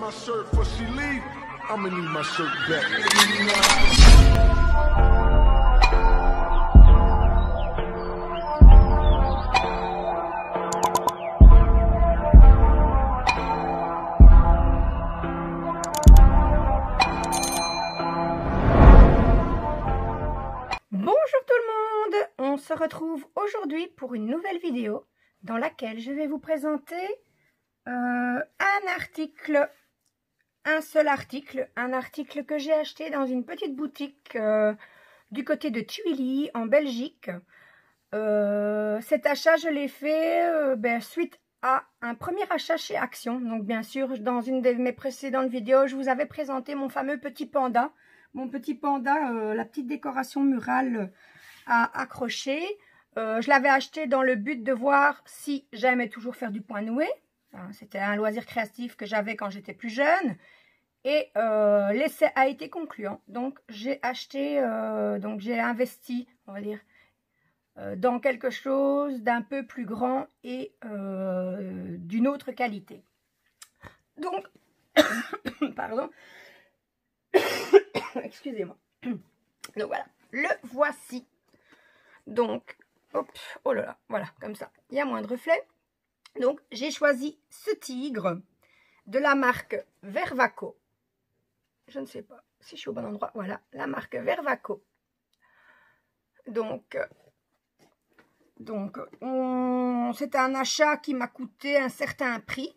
my shirt before she leave, I'ma need my shirt back. Bonjour tout le monde, on se retrouve aujourd'hui pour une nouvelle vidéo dans laquelle je vais vous présenter un seul article que j'ai acheté dans une petite boutique du côté de Tuilly en Belgique. Cet achat je l'ai fait suite à un premier achat chez Action. Donc bien sûr, dans une de mes précédentes vidéos, je vous avais présenté mon fameux petit panda. Mon petit panda, la petite décoration murale à accrocher. Je l'avais acheté dans le but de voir si j'aimais toujours faire du point noué. C'était un loisir créatif que j'avais quand j'étais plus jeune. Et l'essai a été concluant. Donc j'ai acheté, donc j'ai investi, on va dire, dans quelque chose d'un peu plus grand et d'une autre qualité. Donc, pardon. Excusez-moi. Donc voilà, le voici. Donc, hop, oh là là, voilà, comme ça. Il y a moins de reflets. Donc, j'ai choisi ce tigre de la marque Vervaco. Je ne sais pas si je suis au bon endroit. Voilà, la marque Vervaco. Donc c'est un achat qui m'a coûté un certain prix.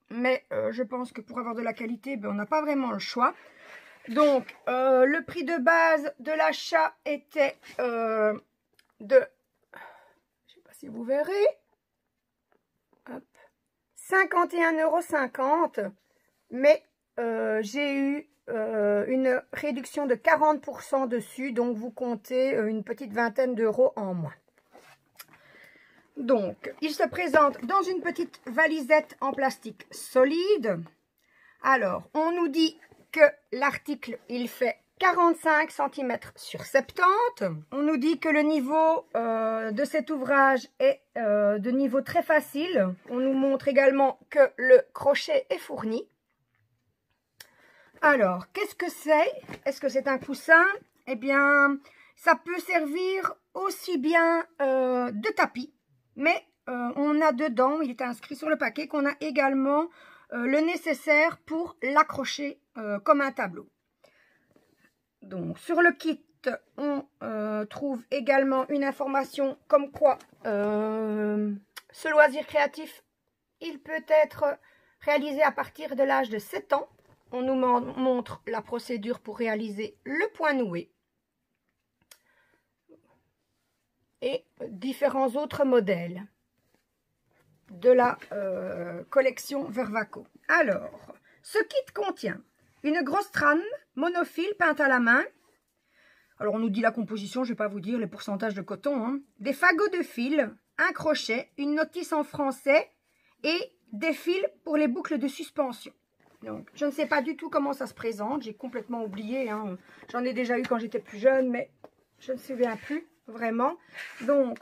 Mais je pense que pour avoir de la qualité, on n'a pas vraiment le choix. Donc, le prix de base de l'achat était de... Je ne sais pas si vous verrez. 51,50 €. Mais j'ai eu une réduction de 40% dessus. Donc, vous comptez une petite vingtaine d'euros en moins. Donc, il se présente dans une petite valisette en plastique solide. Alors, on nous dit que l'article, il fait 45 cm sur 70. On nous dit que le niveau de cet ouvrage est de niveau très facile. On nous montre également que le crochet est fourni. Alors, qu'est-ce que c'est? Est-ce que c'est un coussin? Eh bien, ça peut servir aussi bien de tapis. Mais on a dedans, il est inscrit sur le paquet, qu'on a également le nécessaire pour l'accrocher comme un tableau. Donc sur le kit, on trouve également une information comme quoi ce loisir créatif, il peut être réalisé à partir de l'âge de 7 ans. On nous montre la procédure pour réaliser le point noué. Et différents autres modèles de la collection Vervaco. Alors, ce kit contient une grosse trame monofil peinte à la main. Alors, on nous dit la composition, je ne vais pas vous dire les pourcentages de coton. Hein. Des fagots de fil, un crochet, une notice en français et des fils pour les boucles de suspension. Donc, je ne sais pas du tout comment ça se présente. J'ai complètement oublié. Hein. J'en ai déjà eu quand j'étais plus jeune, mais je ne me souviens plus vraiment. Donc,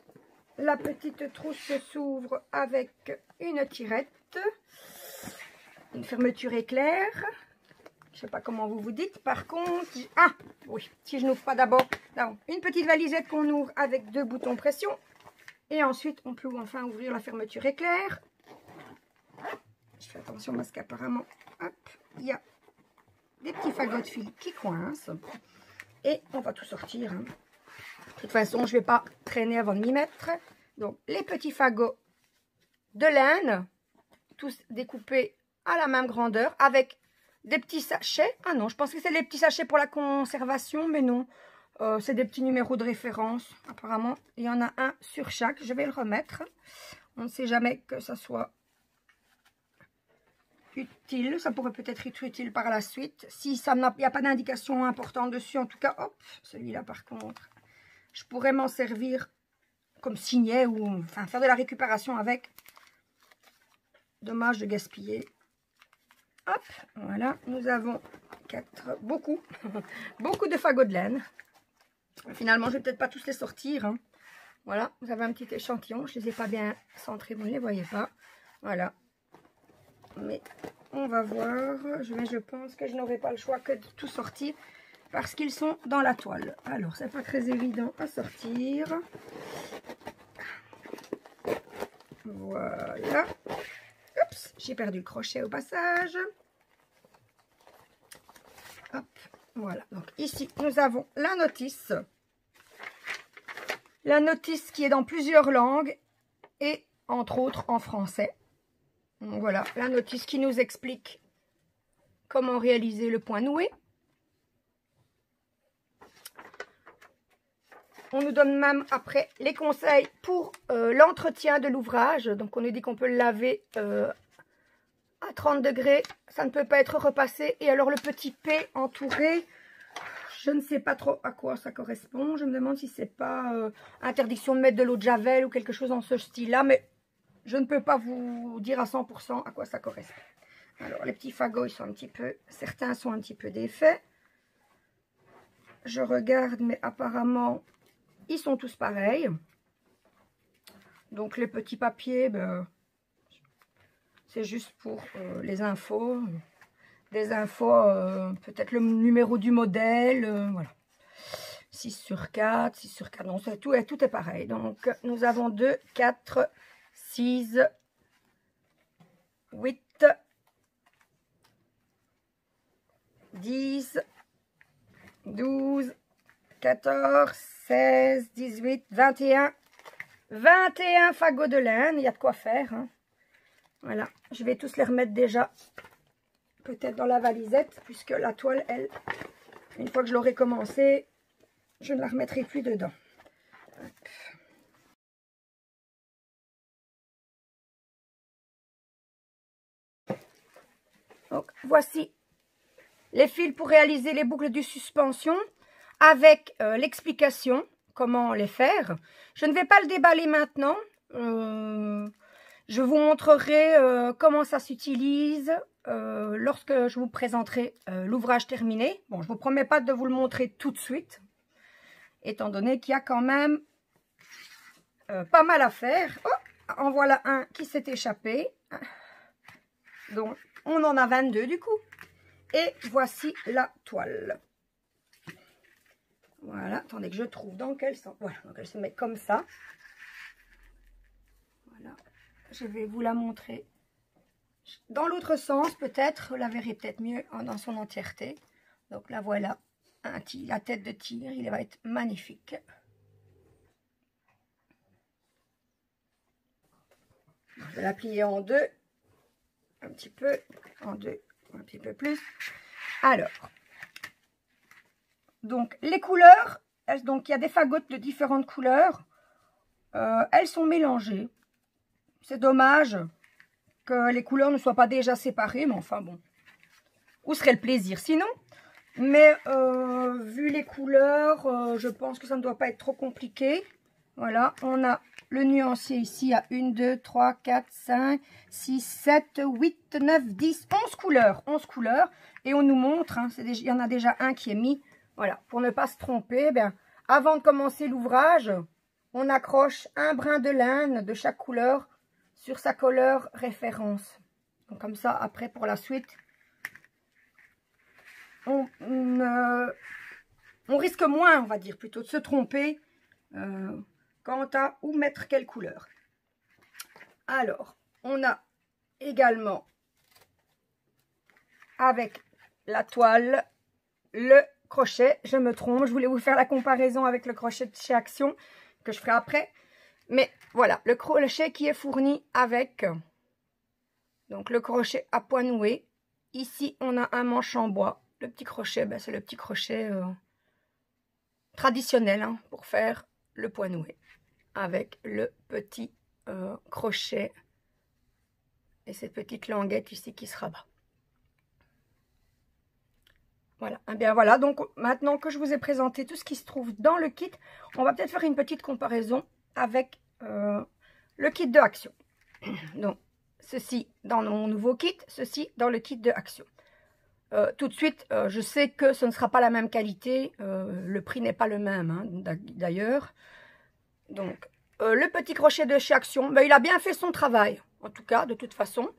la petite trousse s'ouvre avec une tirette, une fermeture éclair. Je ne sais pas comment vous vous dites. Par contre, ah oui, si je n'ouvre pas d'abord, une petite valisette qu'on ouvre avec 2 boutons pression. Et ensuite, on peut enfin ouvrir la fermeture éclair. Je fais attention parce qu'apparemment, hop, il y a des petits fagots de fil qui coincent. Et on va tout sortir. Hein. De toute façon, je ne vais pas traîner avant de m'y mettre. Donc, les petits fagots de laine, tous découpés à la même grandeur, avec des petits sachets. Ah non, je pense que c'est les petits sachets pour la conservation, mais non. C'est des petits numéros de référence. Apparemment, il y en a un sur chaque. Je vais le remettre. On ne sait jamais que ça soit utile. Ça pourrait peut-être être utile par la suite. Si il n'y a pas d'indication importante dessus, en tout cas, hop, celui-là par contre, je pourrais m'en servir comme signet ou enfin faire de la récupération avec. Dommage de gaspiller. Hop, voilà, nous avons beaucoup de fagots de laine. Finalement, je vais peut-être pas tous les sortir. Hein. Voilà, vous avez un petit échantillon. Je les ai pas bien centrés, vous ne les voyez pas. Voilà. Mais on on va voir. Je pense que je n'aurai pas le choix que de tout sortir parce qu'ils sont dans la toile. Alors, c'est pas très évident à sortir. Voilà. Oups, j'ai perdu le crochet au passage. Hop, voilà. Donc ici, nous avons la notice. La notice qui est dans plusieurs langues et entre autres en français. Donc voilà, la notice qui nous explique comment réaliser le point noué. On nous donne même après les conseils pour l'entretien de l'ouvrage. Donc on nous dit qu'on peut le laver à 30 degrés. Ça ne peut pas être repassé. Et alors le petit P entouré, je ne sais pas trop à quoi ça correspond. Je me demande si c'est pas interdiction de mettre de l'eau de javel ou quelque chose dans ce style-là. Mais je ne peux pas vous dire à 100% à quoi ça correspond. Alors les petits fagots, ils sont un petit peu, certains sont un petit peu défaits. Je regarde, mais apparemment, ils sont tous pareils. Donc les petits papiers, ben, c'est juste pour les infos. Des infos, peut-être le numéro du modèle, voilà. 6 sur 4, 6 sur 4, non, tout est pareil. Donc nous avons 2, 4, 6, 8, 10, 12, 14, 16, 18, 21. 21 fagots de laine, il y a de quoi faire. Hein. Voilà, je vais tous les remettre déjà peut-être dans la valisette, puisque la toile, elle, une fois que je l'aurai commencé, je ne la remettrai plus dedans. Hop. Donc, voici les fils pour réaliser les boucles de suspension avec l'explication comment les faire. Je ne vais pas le déballer maintenant. Je vous montrerai comment ça s'utilise lorsque je vous présenterai l'ouvrage terminé. Bon, je ne vous promets pas de vous le montrer tout de suite, étant donné qu'il y a quand même pas mal à faire. Oh, en voilà un qui s'est échappé. Donc, on en a 22 du coup. Et voici la toile. Voilà, attendez que je trouve dans quel sens. Voilà, donc elle se met comme ça. Voilà, je vais vous la montrer. Dans l'autre sens, peut-être, vous la verrez peut-être mieux dans son entièreté. Donc là, voilà, la tête de tigre, il va être magnifique. Je vais la plier en deux, un petit peu, en deux, un petit peu plus. Alors, donc les couleurs, donc il y a des fagottes de différentes couleurs. Elles sont mélangées. C'est dommage que les couleurs ne soient pas déjà séparées, mais enfin bon. Où serait le plaisir sinon? Mais vu les couleurs, je pense que ça ne doit pas être trop compliqué. Voilà, on a le nuancier ici à 1, 2, 3, 4, 5, 6, 7, 8, 9, 10, 11 couleurs. 11 couleurs. Et on nous montre, hein, il y en a déjà un qui est mis. Voilà, pour ne pas se tromper, bien, avant de commencer l'ouvrage, on accroche un brin de laine de chaque couleur sur sa couleur référence. Donc comme ça, après, pour la suite, on risque moins, on va dire, plutôt de se tromper quant à où mettre quelle couleur. Alors, on a également, avec la toile, le crochet. Je me trompe, je voulais vous faire la comparaison avec le crochet de chez Action, que je ferai après. Mais voilà, le crochet qui est fourni avec, donc le crochet à point noué. Ici, on a un manche en bois. Le petit crochet, ben, c'est le petit crochet traditionnel hein, pour faire le point noué. Avec le petit crochet et cette petite languette ici qui se rabat. Voilà, et bien voilà, donc maintenant que je vous ai présenté tout ce qui se trouve dans le kit, on va peut-être faire une petite comparaison avec le kit de Action. Donc, ceci dans mon nouveau kit, ceci dans le kit de Action. Tout de suite, je sais que ce ne sera pas la même qualité, le prix n'est pas le même hein, d'ailleurs. Donc, le petit crochet de chez Action, ben, il a bien fait son travail, en tout cas, de toute façon.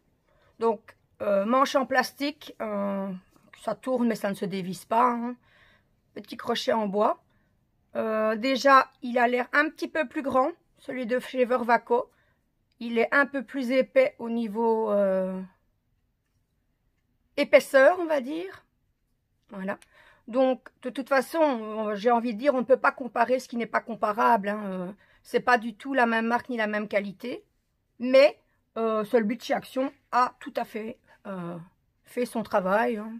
Donc, manche en plastique, ça tourne mais ça ne se dévisse pas, hein. Petit crochet en bois. Déjà, il a l'air un petit peu plus grand, celui de chez Vervaco. Il est un peu plus épais au niveau épaisseur, on va dire. Voilà. Donc, de toute façon, j'ai envie de dire, on ne peut pas comparer ce qui n'est pas comparable, hein. C'est pas du tout la même marque ni la même qualité. Mais Solbude chez Action a tout à fait fait son travail, hein.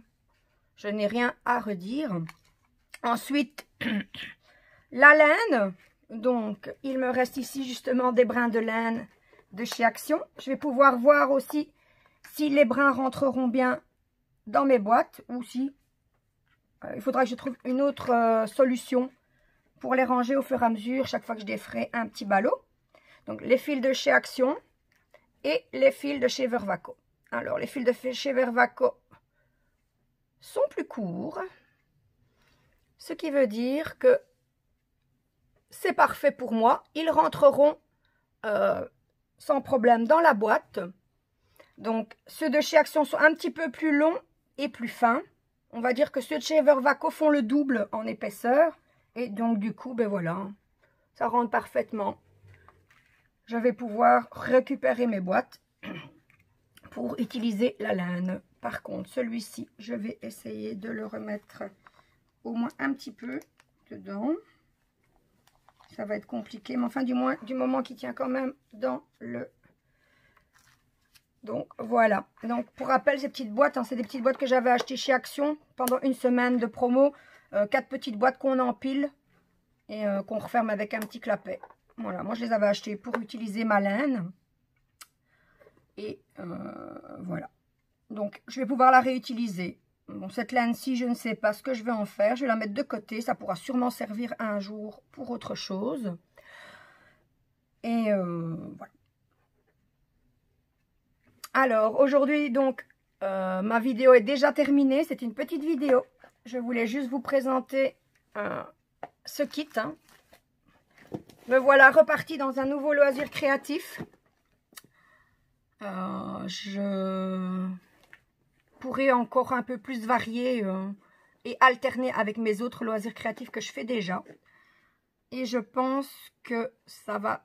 Je n'ai rien à redire. Ensuite, la laine. Donc, il me reste ici justement des brins de laine de chez Action. Je vais pouvoir voir aussi si les brins rentreront bien dans mes boîtes ou si il faudra que je trouve une autre solution pour les ranger au fur et à mesure chaque fois que je déferai un petit ballot. Donc, les fils de chez Action et les fils de chez Vervaco. Alors, les fils de chez Vervaco sont plus courts, ce qui veut dire que c'est parfait pour moi. Ils rentreront sans problème dans la boîte. Donc, ceux de chez Action sont un petit peu plus longs et plus fins. On va dire que ceux de chez Vervaco font le double en épaisseur. Et donc, du coup, ben voilà, ça rentre parfaitement. Je vais pouvoir récupérer mes boîtes pour utiliser la laine. Par contre, celui-ci, je vais essayer de le remettre au moins un petit peu dedans. Ça va être compliqué, mais enfin, du moment qu'il tient quand même dans le... Donc, voilà. Donc, pour rappel, ces petites boîtes, hein, c'est des petites boîtes que j'avais achetées chez Action pendant une semaine de promo. 4 petites boîtes qu'on empile et qu'on referme avec un petit clapet. Voilà, moi, je les avais achetées pour utiliser ma laine. Et voilà. Donc, je vais pouvoir la réutiliser. Bon, cette laine-ci, je ne sais pas ce que je vais en faire. Je vais la mettre de côté. Ça pourra sûrement servir un jour pour autre chose. Et voilà. Alors, aujourd'hui, donc, ma vidéo est déjà terminée. C'est une petite vidéo. Je voulais juste vous présenter ce kit, hein. Me voilà repartie dans un nouveau loisir créatif. Je pourrais encore un peu plus varier et alterner avec mes autres loisirs créatifs que je fais déjà. Et je pense que ça va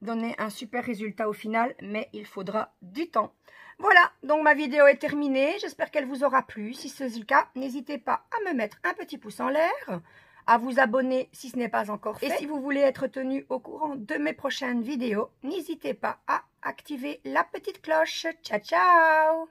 donner un super résultat au final, mais il faudra du temps. Voilà, donc ma vidéo est terminée. J'espère qu'elle vous aura plu. Si c'est le cas, n'hésitez pas à me mettre un petit pouce en l'air, à vous abonner si ce n'est pas encore fait. Et si vous voulez être tenu au courant de mes prochaines vidéos, n'hésitez pas à activer la petite cloche. Ciao, ciao!